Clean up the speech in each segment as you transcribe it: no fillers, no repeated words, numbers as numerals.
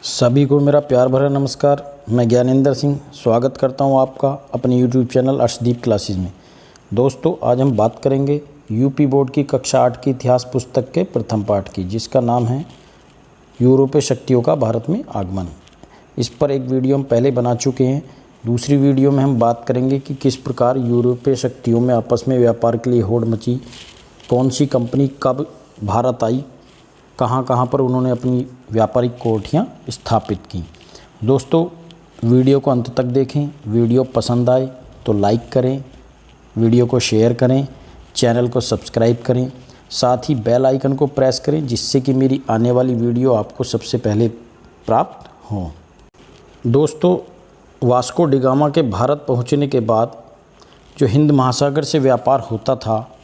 सभी को मेरा प्यार भरा नमस्कार। मैं ज्ञानेंद्र सिंह स्वागत करता हूं आपका अपने YouTube चैनल अर्शदीप क्लासेस में। दोस्तों, आज हम बात करेंगे यूपी बोर्ड की कक्षा 8 की इतिहास पुस्तक के प्रथम पाठ की, जिसका नाम है यूरोपीय शक्तियों का भारत में आगमन। इस पर एक वीडियो हम पहले बना चुके हैं। दूसरी वीडियो में हम बात करेंगे कि किस प्रकार यूरोपीय शक्तियों में आपस में व्यापार के लिए होड़ मची, कौन सी कंपनी कब भारत आई, कहाँ कहाँ पर उन्होंने अपनी व्यापारिक कोठियाँ स्थापित की। दोस्तों, वीडियो को अंत तक देखें। वीडियो पसंद आए तो लाइक करें, वीडियो को शेयर करें, चैनल को सब्सक्राइब करें, साथ ही बेल आइकन को प्रेस करें, जिससे कि मेरी आने वाली वीडियो आपको सबसे पहले प्राप्त हो। दोस्तों, वास्को डी गामा के भारत पहुंचने के बाद जो हिंद महासागर से व्यापार होता था,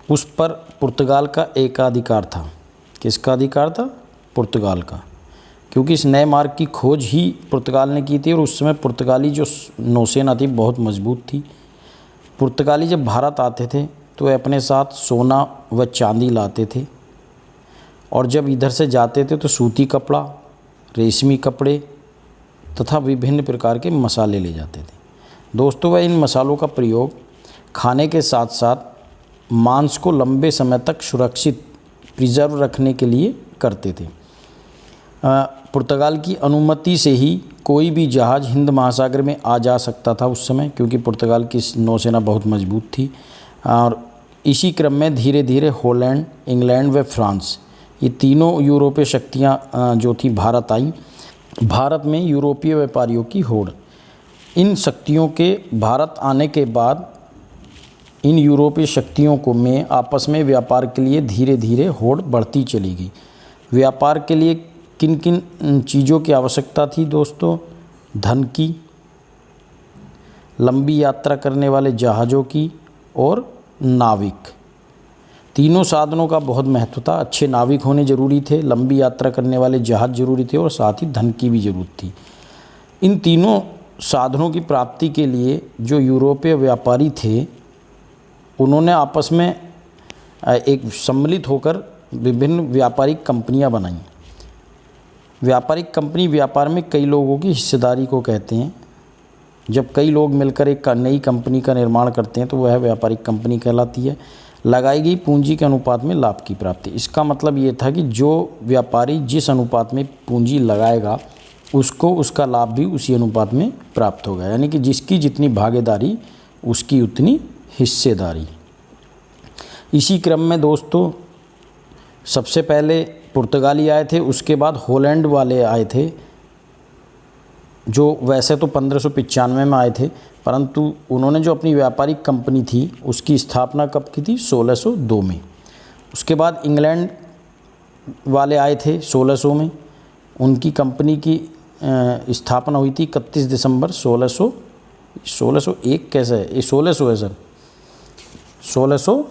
उस पर पुर्तगाल का एकाधिकार था। किसका अधिकार था? पुर्तगाल का, क्योंकि इस नए मार्ग की खोज ही पुर्तगाल ने की थी और उस समय पुर्तगाली जो नौसेना थी बहुत मजबूत थी। पुर्तगाली जब भारत आते थे तो वे अपने साथ सोना व चांदी लाते थे, और जब इधर से जाते थे तो सूती कपड़ा, रेशमी कपड़े तथा विभिन्न प्रकार के मसाले ले जाते थे। दोस्तों, वह इन मसालों का प्रयोग खाने के साथ साथ मांस को लंबे समय तक सुरक्षित प्रिजर्व रखने के लिए करते थे। पुर्तगाल की अनुमति से ही कोई भी जहाज़ हिंद महासागर में आ जा सकता था उस समय, क्योंकि पुर्तगाल की नौसेना बहुत मजबूत थी। और इसी क्रम में धीरे धीरे हॉलैंड, इंग्लैंड व फ्रांस, ये तीनों यूरोपीय शक्तियाँ जो थी भारत आई। भारत में यूरोपीय व्यापारियों की होड़। इन शक्तियों के भारत आने के बाद इन यूरोपीय शक्तियों को में आपस में व्यापार के लिए धीरे धीरे होड़ बढ़ती चली गई। व्यापार के लिए किन किन चीज़ों की आवश्यकता थी दोस्तों? धन की, लंबी यात्रा करने वाले जहाज़ों की और नाविक। तीनों साधनों का बहुत महत्व था। अच्छे नाविक होने ज़रूरी थे, लंबी यात्रा करने वाले जहाज़ ज़रूरी थे और साथ ही धन की भी ज़रूरत थी। इन तीनों साधनों की प्राप्ति के लिए जो यूरोपीय व्यापारी थे, उन्होंने आपस में एक सम्मिलित होकर विभिन्न व्यापारिक कंपनियां बनाई। व्यापारिक कंपनी व्यापार में कई लोगों की हिस्सेदारी को कहते हैं। जब कई लोग मिलकर एक नई कंपनी का निर्माण करते हैं तो वह व्यापारिक कंपनी कहलाती है। लगाई गई पूंजी के अनुपात में लाभ की प्राप्ति। इसका मतलब ये था कि जो व्यापारी जिस अनुपात में पूंजी लगाएगा, उसको उसका लाभ भी उसी अनुपात में प्राप्त होगा। यानी कि जिसकी जितनी भागीदारी उसकी उतनी हिस्सेदारी। इसी क्रम में दोस्तों, सबसे पहले पुर्तगाली आए थे, उसके बाद हॉलैंड वाले आए थे, जो वैसे तो 1595 में आए थे, परंतु उन्होंने जो अपनी व्यापारिक कंपनी थी उसकी स्थापना कब की थी? 1602 में। उसके बाद इंग्लैंड वाले आए थे 1600 में। उनकी कंपनी की स्थापना हुई थी 31 दिसंबर 1601 कैसे है? ये 1600 है सर, 1600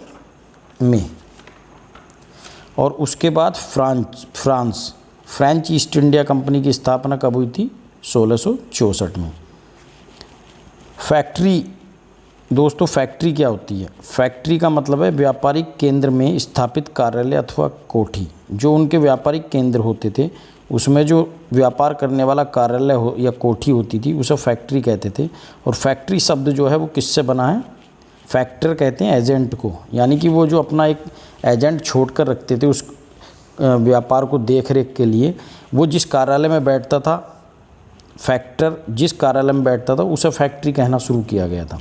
में। और उसके बाद फ्रेंच ईस्ट इंडिया कंपनी की स्थापना कब हुई थी? 1664 में। फैक्ट्री दोस्तों, फैक्ट्री क्या होती है? फैक्ट्री का मतलब है व्यापारिक केंद्र में स्थापित कार्यालय अथवा कोठी। जो उनके व्यापारिक केंद्र होते थे उसमें जो व्यापार करने वाला कार्यालय हो या कोठी होती थी उसे फैक्ट्री कहते थे। और फैक्ट्री शब्द जो है वो किससे बना है? फैक्टर कहते हैं एजेंट को, यानी कि वो जो अपना एक एजेंट छोड़ कर रखते थे उस व्यापार को देख रेख के लिए। वो जिस कार्यालय में बैठता था, फैक्टर जिस कार्यालय में बैठता था उसे फैक्ट्री कहना शुरू किया गया था।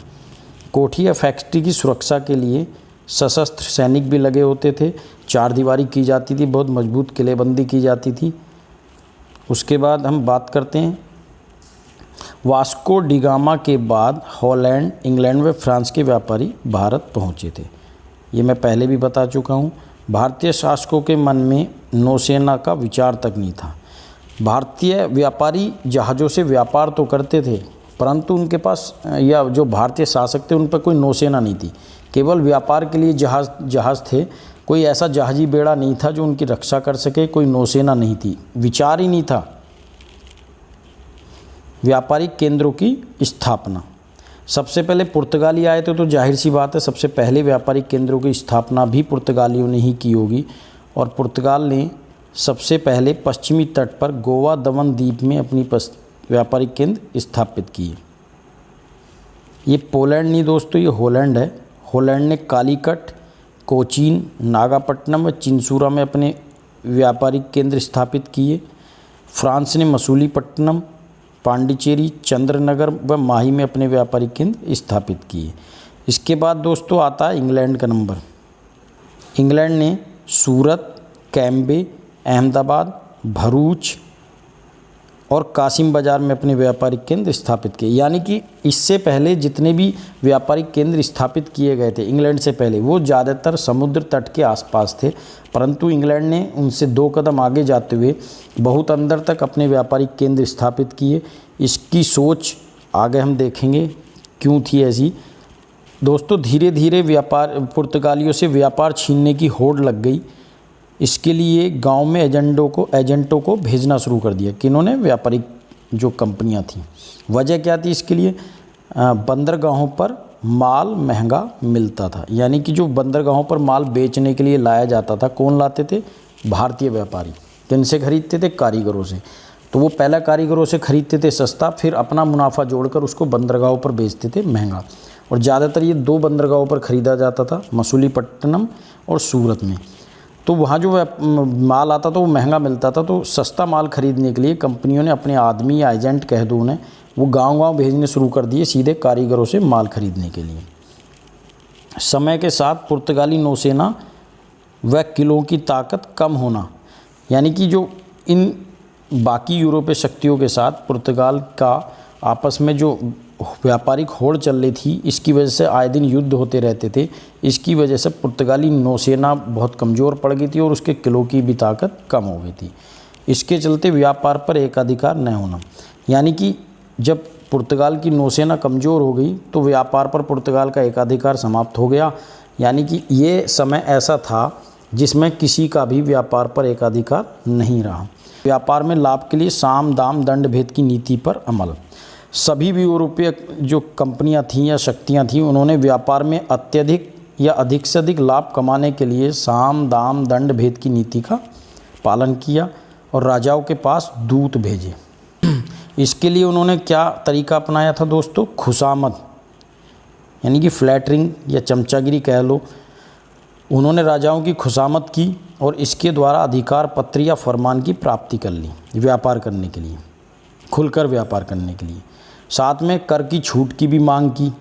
कोठी या फैक्ट्री की सुरक्षा के लिए सशस्त्र सैनिक भी लगे होते थे। चार दीवारी की जाती थी, बहुत मजबूत किलेबंदी की जाती थी। उसके बाद हम बात करते हैं, वास्को डी गामा के बाद हॉलैंड, इंग्लैंड व फ्रांस के व्यापारी भारत पहुंचे थे। ये मैं पहले भी बता चुका हूँ। भारतीय शासकों के मन में नौसेना का विचार तक नहीं था। भारतीय व्यापारी जहाज़ों से व्यापार तो करते थे, परंतु उनके पास या जो भारतीय शासक थे उन पर कोई नौसेना नहीं थी। केवल व्यापार के लिए जहाज़ थे। कोई ऐसा जहाजी बेड़ा नहीं था जो उनकी रक्षा कर सके। कोई नौसेना नहीं थी, विचार ही नहीं था व्यापारिक केंद्रों की स्थापना। सबसे पहले पुर्तगाली आए थे तो जाहिर सी बात है सबसे पहले व्यापारिक केंद्रों की स्थापना भी पुर्तगालियों ने ही की होगी। और पुर्तगाल ने सबसे पहले पश्चिमी तट पर गोवा दमन द्वीप में अपनी व्यापारिक केंद्र स्थापित किए। ये पोलैंड नहीं दोस्तों, ये हॉलैंड है। हॉलैंड ने कालीकट, कोचीन, नागापट्टनम व चिंसूरा में अपने व्यापारिक केंद्र स्थापित किए। फ्रांस ने मसूलीपट्टनम, पांडिचेरी, चंद्रनगर व माही में अपने व्यापारिक केंद्र स्थापित किए। इसके बाद दोस्तों आता है इंग्लैंड का नंबर। इंग्लैंड ने सूरत, कैम्बे, अहमदाबाद, भरूच और कासिम बाज़ार में अपने व्यापारिक केंद्र स्थापित किए। यानी कि इससे पहले जितने भी व्यापारिक केंद्र स्थापित किए गए थे इंग्लैंड से पहले, वो ज़्यादातर समुद्र तट के आसपास थे, परंतु इंग्लैंड ने उनसे 2 कदम आगे जाते हुए बहुत अंदर तक अपने व्यापारिक केंद्र स्थापित किए। इसकी सोच आगे हम देखेंगे क्यों थी ऐसी। दोस्तों धीरे धीरे पुर्तगालियों से व्यापार छीनने की होड़ लग गई। इसके लिए गांव में एजेंटों को भेजना शुरू कर दिया। किन्होंने? व्यापारिक जो कंपनियां थीं। वजह क्या थी इसके लिए? बंदरगाहों पर माल महंगा मिलता था। यानी कि जो बंदरगाहों पर माल बेचने के लिए लाया जाता था, कौन लाते थे? भारतीय व्यापारी। किनसे खरीदते थे? कारीगरों से। तो वो पहला कारीगरों से खरीदते थे सस्ता, फिर अपना मुनाफा जोड़कर उसको बंदरगाहों पर बेचते थे महंगा। और ज़्यादातर ये 2 बंदरगाहों पर ख़रीदा जाता था, मसूलीपट्टनम और सूरत में। तो वहाँ जो माल आता था वो महंगा मिलता था, तो सस्ता माल खरीदने के लिए कंपनियों ने अपने आदमी या एजेंट कह दो उन्हें, वो गांव-गांव भेजने शुरू कर दिए सीधे कारीगरों से माल खरीदने के लिए। समय के साथ पुर्तगाली नौसेना व किलों की ताकत कम होना, यानी कि जो इन बाकी यूरोपीय शक्तियों के साथ पुर्तगाल का आपस में जो व्यापारिक होड़ चल रही थी, इसकी वजह से आए दिन युद्ध होते रहते थे। इसकी वजह से पुर्तगाली नौसेना बहुत कमज़ोर पड़ गई थी और उसके किलों की भी ताकत कम हो गई थी। इसके चलते व्यापार पर एकाधिकार न होना, यानी कि जब पुर्तगाल की नौसेना कमज़ोर हो गई तो व्यापार पर पुर्तगाल का एकाधिकार समाप्त हो गया। यानी कि ये समय ऐसा था जिसमें किसी का भी व्यापार पर एकाधिकार नहीं रहा। व्यापार में लाभ के लिए साम दाम दंड भेद की नीति पर अमल। सभी भी यूरोपीय जो कंपनियां थीं या शक्तियां थीं, उन्होंने व्यापार में अत्यधिक या अधिक से अधिक लाभ कमाने के लिए साम दाम दंड भेद की नीति का पालन किया और राजाओं के पास दूत भेजे। इसके लिए उन्होंने क्या तरीका अपनाया था दोस्तों? खुशामद, यानी कि फ्लैटरिंग या चमचागिरी कह लो। उन्होंने राजाओं की खुशामद की और इसके द्वारा अधिकार पत्र या फरमान की प्राप्ति कर ली व्यापार करने के लिए, खुलकर व्यापार करने के लिए। साथ में कर की छूट की भी मांग की।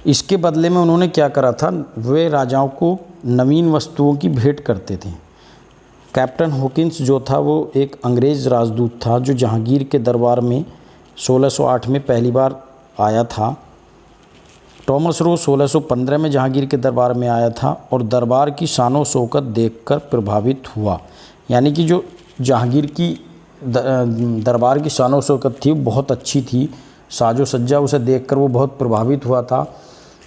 इसके बदले में उन्होंने क्या करा था? वे राजाओं को नवीन वस्तुओं की भेंट करते थे। कैप्टन हॉकिंस जो था वो एक अंग्रेज़ राजदूत था जो जहांगीर के दरबार में 1608 में पहली बार आया था। टॉमस रो 1615 में जहांगीर के दरबार में आया था और दरबार की शानो शौकत देखकर प्रभावित हुआ। यानी कि जो जहांगीर की दरबार की शानो शौकत थी वो बहुत अच्छी थी, साजो सज्जा, उसे देखकर वो बहुत प्रभावित हुआ था।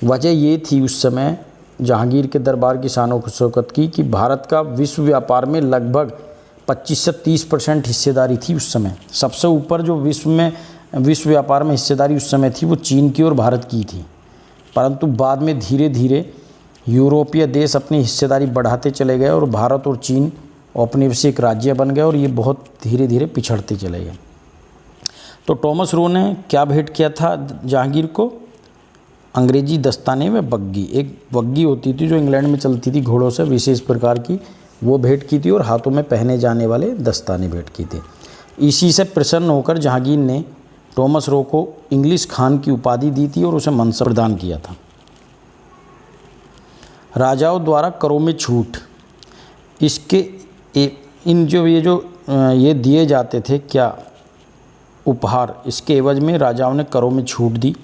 वजह ये थी उस समय जहांगीर के दरबार की शानो शौकत की कि भारत का विश्व व्यापार में लगभग 25 से 30% हिस्सेदारी थी उस समय। सबसे ऊपर जो विश्व व्यापार में हिस्सेदारी उस समय थी वो चीन की और भारत की थी। परंतु बाद में धीरे धीरे यूरोपीय देश अपनी हिस्सेदारी बढ़ाते चले गए और भारत और चीन औपनिवेशिक राज्य बन गए और ये बहुत धीरे धीरे पिछड़ते चले गए। तो टॉमस रो ने क्या भेंट किया था जहांगीर को? अंग्रेजी दस्ताने व बग्गी। एक बग्गी होती थी जो इंग्लैंड में चलती थी घोड़ों से, विशेष प्रकार की, वो भेंट की थी और हाथों में पहने जाने वाले दस्ताने भेंट की थी। इसी से प्रसन्न होकर जहांगीर ने टॉमस रो को इंग्लिश खान की उपाधि दी थी और उसे मनसब प्रदान किया था। राजाओं द्वारा करों में छूट। इसके ये दिए जाते थे क्या? उपहार। इसके एवज में राजाओं ने करों में छूट दी।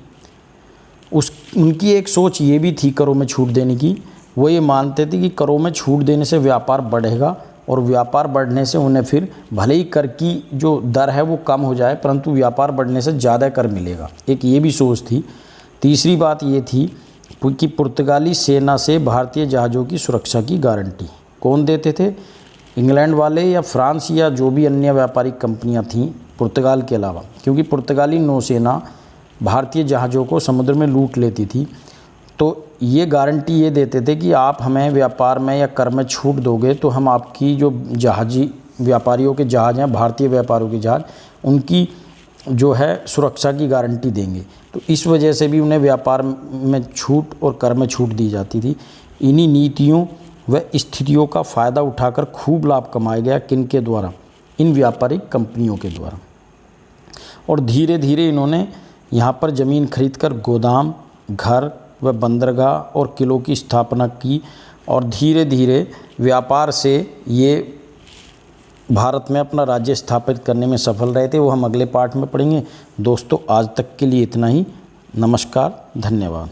उनकी एक सोच ये भी थी करों में छूट देने की। वो ये मानते थे कि करों में छूट देने से व्यापार बढ़ेगा और व्यापार बढ़ने से उन्हें फिर भले ही कर की जो दर है वो कम हो जाए, परंतु व्यापार बढ़ने से ज़्यादा कर मिलेगा। एक ये भी सोच थी। तीसरी बात ये थी कि पुर्तगाली सेना से भारतीय जहाज़ों की सुरक्षा की गारंटी कौन देते थे? इंग्लैंड वाले या फ्रांस या जो भी अन्य व्यापारिक कंपनियां थीं पुर्तगाल के अलावा, क्योंकि पुर्तगाली नौसेना भारतीय जहाज़ों को समुद्र में लूट लेती थी। तो ये गारंटी ये देते थे कि आप हमें व्यापार में या कर में छूट दोगे तो हम आपकी जो जहाजी व्यापारियों के जहाज़ हैं, भारतीय व्यापारियों के जहाज़, उनकी जो है सुरक्षा की गारंटी देंगे। तो इस वजह से भी उन्हें व्यापार में छूट और कर में छूट दी जाती थी। इन्हीं नीतियों व स्थितियों का फ़ायदा उठाकर खूब लाभ कमाया गया किनके द्वारा? इन व्यापारिक कंपनियों के द्वारा। और धीरे धीरे इन्होंने यहाँ पर ज़मीन खरीदकर गोदाम, घर व बंदरगाह और किलों की स्थापना की और धीरे धीरे व्यापार से ये भारत में अपना राज्य स्थापित करने में सफल रहे थे। वो हम अगले पार्ट में पढ़ेंगे। दोस्तों आज तक के लिए इतना ही। नमस्कार, धन्यवाद।